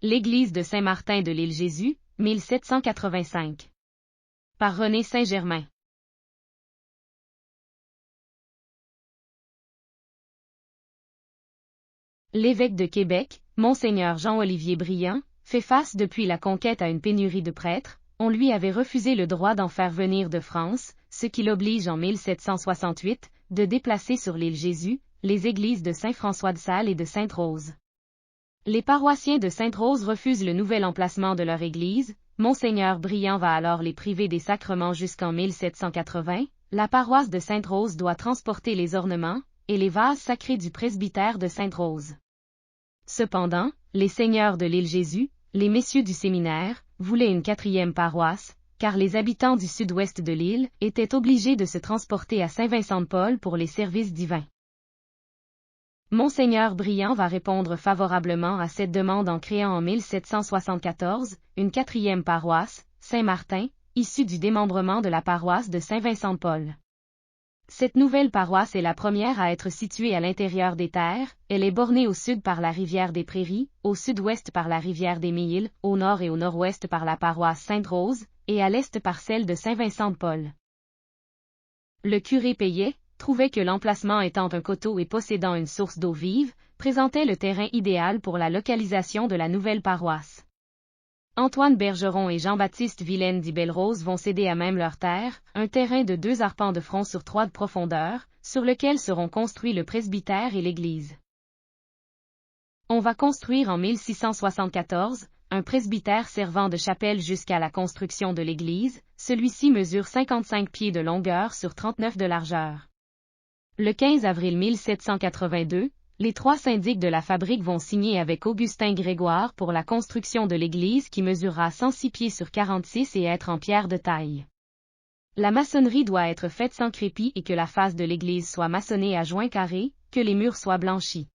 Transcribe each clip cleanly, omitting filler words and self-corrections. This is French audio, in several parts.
L'église de Saint-Martin de l'Île Jésus, 1785. Par René Saint-Germain. L'évêque de Québec, Monseigneur Jean-Olivier Briand, fait face depuis la conquête à une pénurie de prêtres. On lui avait refusé le droit d'en faire venir de France, ce qui l'oblige en 1768 de déplacer sur l'île Jésus les églises de Saint-François-de-Sales et de Sainte-Rose. Les paroissiens de Sainte-Rose refusent le nouvel emplacement de leur église. Monseigneur Briand va alors les priver des sacrements jusqu'en 1780. La paroisse de Sainte-Rose doit transporter les ornements et les vases sacrés du presbytère de Sainte-Rose. Cependant, les seigneurs de l'île Jésus, les messieurs du séminaire, voulaient une 4e paroisse, car les habitants du sud-ouest de l'île étaient obligés de se transporter à Saint-Vincent-de-Paul pour les services divins. Monseigneur Briand va répondre favorablement à cette demande en créant en 1774 une 4e paroisse, Saint-Martin, issue du démembrement de la paroisse de Saint-Vincent-de-Paul. Cette nouvelle paroisse est la première à être située à l'intérieur des terres. Elle est bornée au sud par la rivière des Prairies, au sud-ouest par la rivière des Méils, au nord et au nord-ouest par la paroisse Sainte-Rose, et à l'est par celle de Saint-Vincent-de-Paul. Le curé Payet trouvait que l'emplacement étant un coteau et possédant une source d'eau vive, présentait le terrain idéal pour la localisation de la nouvelle paroisse. Antoine Bergeron et Jean-Baptiste Vilaine d'Ibelrose vont céder à même leur terre, un terrain de 2 arpents de front sur 3 de profondeur, sur lequel seront construits le presbytère et l'église. On va construire en 1674 un presbytère servant de chapelle jusqu'à la construction de l'église. Celui-ci mesure 55 pieds de longueur sur 39 de largeur. Le 15 avril 1782, les 3 syndics de la fabrique vont signer avec Augustin Grégoire pour la construction de l'église qui mesurera 106 pieds sur 46 et être en pierre de taille. La maçonnerie doit être faite sans crépi et que la face de l'église soit maçonnée à joints carrés, que les murs soient blanchis.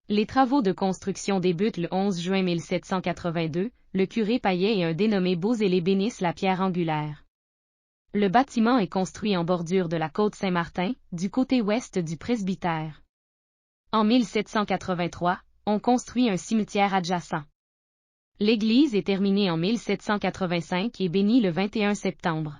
Les travaux de construction débutent le 11 juin 1782, le curé Payet et un dénommé Beauzélé bénissent la pierre angulaire. Le bâtiment est construit en bordure de la côte Saint-Martin, du côté ouest du presbytère. En 1783, on construit un cimetière adjacent. L'église est terminée en 1785 et bénie le 21 septembre.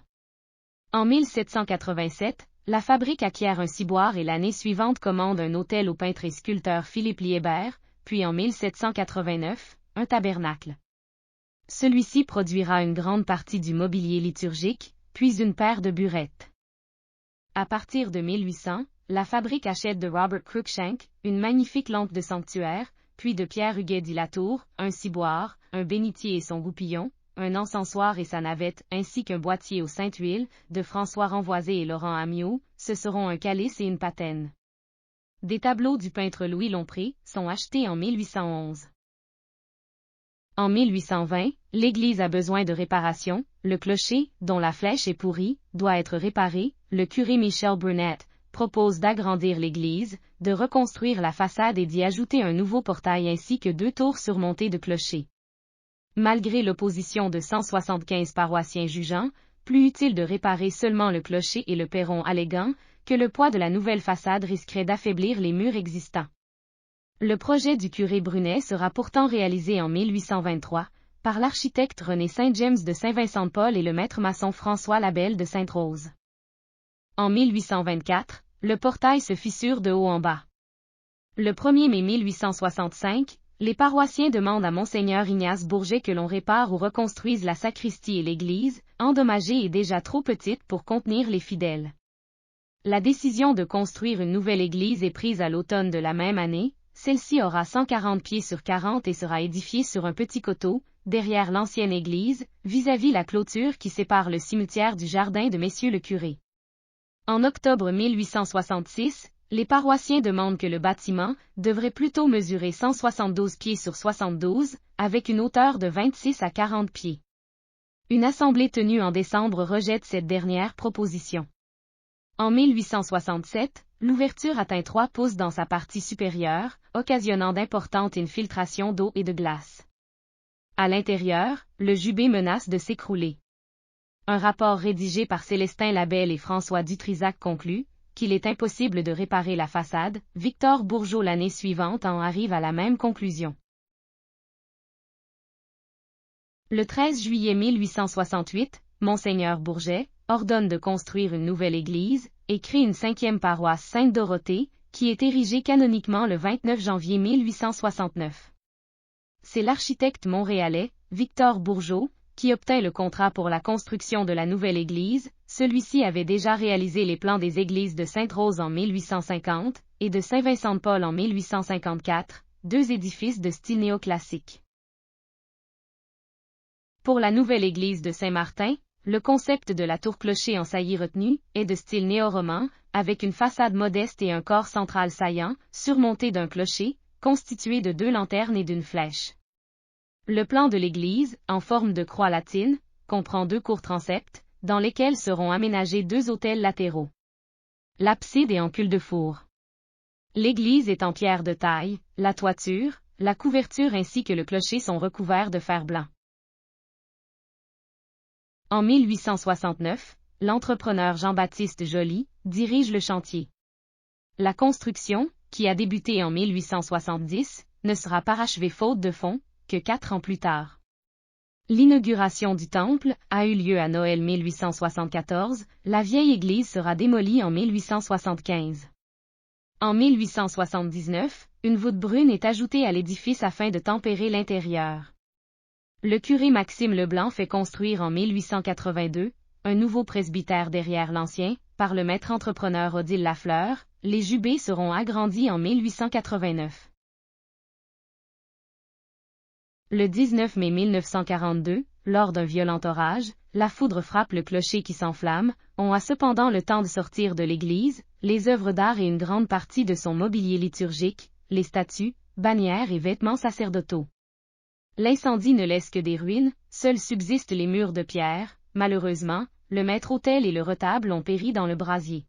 En 1787, la fabrique acquiert un ciboire et l'année suivante commande un autel au peintre et sculpteur Philippe Liébert, puis en 1789, un tabernacle. Celui-ci produira une grande partie du mobilier liturgique, puis une paire de burettes. À partir de 1800, la fabrique achète de Robert Cruikshank une magnifique lampe de sanctuaire, puis de Pierre Huguet d'Ilatour, un ciboire, un bénitier et son goupillon, un encensoir et sa navette, ainsi qu'un boîtier aux saintes huiles, de François Renvoisé et Laurent Amiot. Ce seront un calice et une patène. Des tableaux du peintre Louis Lompré sont achetés en 1811. En 1820, l'église a besoin de réparation. Le clocher, dont la flèche est pourrie, doit être réparé. Le curé Michel Brunette propose d'agrandir l'église, de reconstruire la façade et d'y ajouter un nouveau portail ainsi que 2 tours surmontées de clochers. Malgré l'opposition de 175 paroissiens jugeant plus utile de réparer seulement le clocher et le perron alléguant que le poids de la nouvelle façade risquerait d'affaiblir les murs existants. Le projet du curé Brunet sera pourtant réalisé en 1823 par l'architecte René Saint-James de Saint-Vincent-de-Paul et le maître maçon François Labelle de Sainte-Rose. En 1824, le portail se fissure de haut en bas. Le 1er mai 1865, les paroissiens demandent à Monseigneur Ignace Bourget que l'on répare ou reconstruise la sacristie et l'église, endommagée et déjà trop petite pour contenir les fidèles. La décision de construire une nouvelle église est prise à l'automne de la même année. Celle-ci aura 140 pieds sur 40 et sera édifiée sur un petit coteau, derrière l'ancienne église, vis-à-vis la clôture qui sépare le cimetière du jardin de Messieurs le curé. En octobre 1866, les paroissiens demandent que le bâtiment devrait plutôt mesurer 172 pieds sur 72, avec une hauteur de 26 à 40 pieds. Une assemblée tenue en décembre rejette cette dernière proposition. En 1867, l'ouverture atteint 3 pouces dans sa partie supérieure, occasionnant d'importantes infiltrations d'eau et de glace. À l'intérieur, le jubé menace de s'écrouler. Un rapport rédigé par Célestin Labelle et François Dutrisac conclut qu'il est impossible de réparer la façade. Victor Bourgeot l'année suivante en arrive à la même conclusion. Le 13 juillet 1868, Monseigneur Bourget ordonne de construire une nouvelle église et crée une 5e paroisse Sainte-Dorothée, qui est érigée canoniquement le 29 janvier 1869. C'est l'architecte montréalais, Victor Bourgeot, qui obtint le contrat pour la construction de la nouvelle église. Celui-ci avait déjà réalisé les plans des églises de Sainte-Rose en 1850 et de Saint-Vincent-de-Paul en 1854, deux édifices de style néoclassique. Pour la nouvelle église de Saint-Martin, le concept de la tour-clocher en saillie retenue est de style néo-roman, avec une façade modeste et un corps central saillant, surmonté d'un clocher, constitué de 2 lanternes et d'une flèche. Le plan de l'église, en forme de croix latine, comprend 2 courts transepts, dans lesquels seront aménagés 2 autels latéraux. L'abside est en cul-de-four. L'église est en pierre de taille, la toiture, la couverture ainsi que le clocher sont recouverts de fer blanc. En 1869, l'entrepreneur Jean-Baptiste Joly dirige le chantier. La construction, qui a débuté en 1870, ne sera parachevée faute de fonds que 4 ans plus tard. L'inauguration du temple a eu lieu à Noël 1874, la vieille église sera démolie en 1875. En 1879, une voûte brune est ajoutée à l'édifice afin de tempérer l'intérieur. Le curé Maxime Leblanc fait construire en 1882 un nouveau presbytère derrière l'ancien, par le maître entrepreneur Odile Lafleur. Les jubés seront agrandis en 1889. Le 19 mai 1942, lors d'un violent orage, la foudre frappe le clocher qui s'enflamme. On a cependant le temps de sortir de l'église, les œuvres d'art et une grande partie de son mobilier liturgique, les statues, bannières et vêtements sacerdotaux. L'incendie ne laisse que des ruines, seuls subsistent les murs de pierre. Malheureusement, le maître-autel et le retable ont péri dans le brasier.